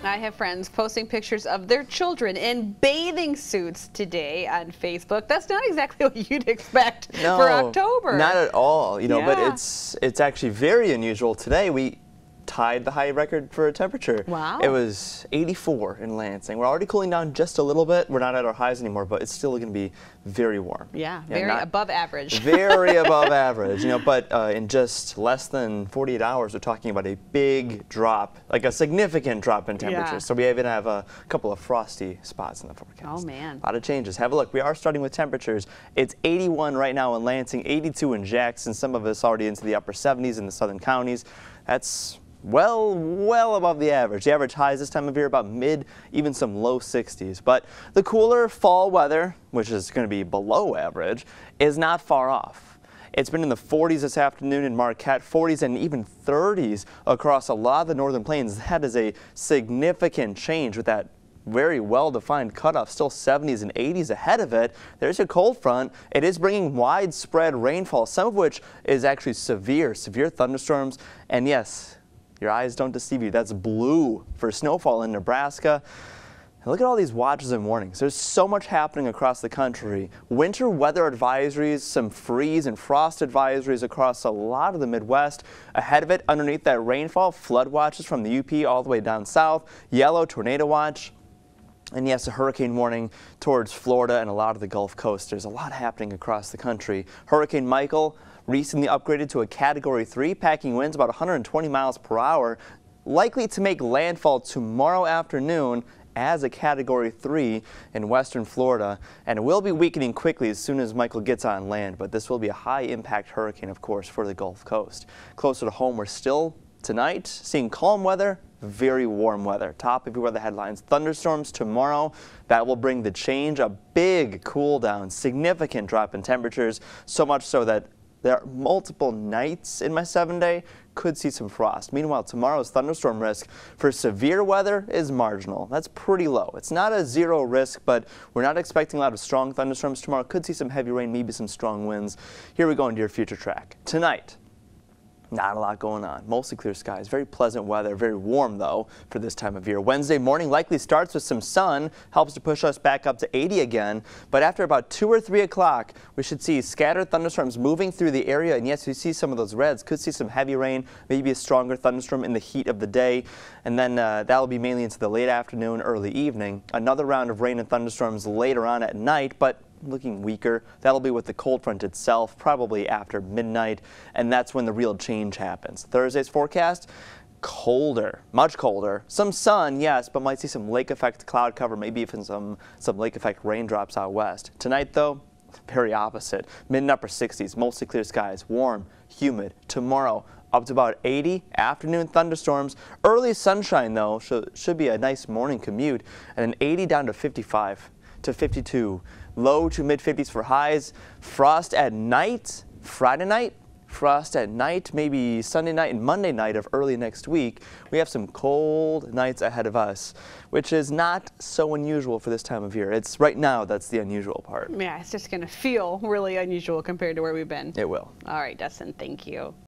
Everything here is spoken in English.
I have friends posting pictures of their children in bathing suits today on Facebook. That's not exactly what you'd expect for October. Not at all, you know, Yeah. but it's actually very unusual. Today we tied the high record for a temperature. Wow. It was 84 in Lansing. We're already cooling down just a little bit. We're not at our highs anymore, but it's still going to be very warm. Yeah, very above average. Very above average, you know, but in just less than 48 hours, we're talking about a big drop, like a significant drop in temperature. Yeah. So we even have a couple of frosty spots in the forecast. Oh, man. A lot of changes. Have a look. We are starting with temperatures. It's 81 right now in Lansing, 82 in Jackson, some of us already into the upper 70s in the southern counties. That's well above the average. The average highs this time of year about mid, even some low 60s. But the cooler fall weather, which is going to be below average, is not far off. It's been in the 40s this afternoon in Marquette, 40s and even 30s across a lot of the northern plains. That is a significant change with that very well-defined cutoff, still 70s and 80s ahead of it. There's a cold front. It is bringing widespread rainfall, some of which is actually severe thunderstorms. And yes, your eyes don't deceive you. That's blue for snowfall in Nebraska. And look at all these watches and warnings. There's so much happening across the country. Winter weather advisories, some freeze and frost advisories across a lot of the Midwest. Ahead of it, underneath that rainfall, flood watches from the UP all the way down south, yellow tornado watch. And yes, a hurricane warning towards Florida and a lot of the Gulf Coast. There's a lot happening across the country. Hurricane Michael recently upgraded to a Category 3, packing winds about 120 miles per hour, likely to make landfall tomorrow afternoon as a Category 3 in western Florida, and it will be weakening quickly as soon as Michael gets on land, but this will be a high-impact hurricane, of course, for the Gulf Coast. Closer to home, we're still tonight seeing calm weather, very warm weather. Top everywhere the headlines. Thunderstorms tomorrow. That will bring the change, a big cool down, significant drop in temperatures, so much so that there are multiple nights in my 7-day could see some frost. Meanwhile, tomorrow's thunderstorm risk for severe weather is marginal. That's pretty low. It's not a zero risk, but we're not expecting a lot of strong thunderstorms tomorrow. Could see some heavy rain, maybe some strong winds. Here we go into your future track. Tonight, not a lot going on. Mostly clear skies. Very pleasant weather. Very warm, though, for this time of year. Wednesday morning likely starts with some sun. Helps to push us back up to 80 again. But after about 2 or 3 o'clock, we should see scattered thunderstorms moving through the area. And yes, we see some of those reds. Could see some heavy rain, maybe a stronger thunderstorm in the heat of the day. And then that'll be mainly into the late afternoon, early evening. Another round of rain and thunderstorms later on at night, but looking weaker. That'll be with the cold front itself, probably after midnight, and that's when the real change happens. Thursday's forecast, colder, much colder. Some sun, yes, but might see some lake effect cloud cover, maybe even some lake effect raindrops out west. Tonight, though, very opposite. Mid and upper 60s, mostly clear skies, warm, humid. Tomorrow, up to about 80, afternoon thunderstorms. Early sunshine, though, should be a nice morning commute, and an 80 down to 55 to 52. Low to mid 50s for highs. Frost at night, Friday night. Frost at night, maybe Sunday night and Monday night of early next week. We have some cold nights ahead of us, which is not so unusual for this time of year. It's right now that's the unusual part. Yeah, it's just going to feel really unusual compared to where we've been. It will. All right, Dustin, thank you.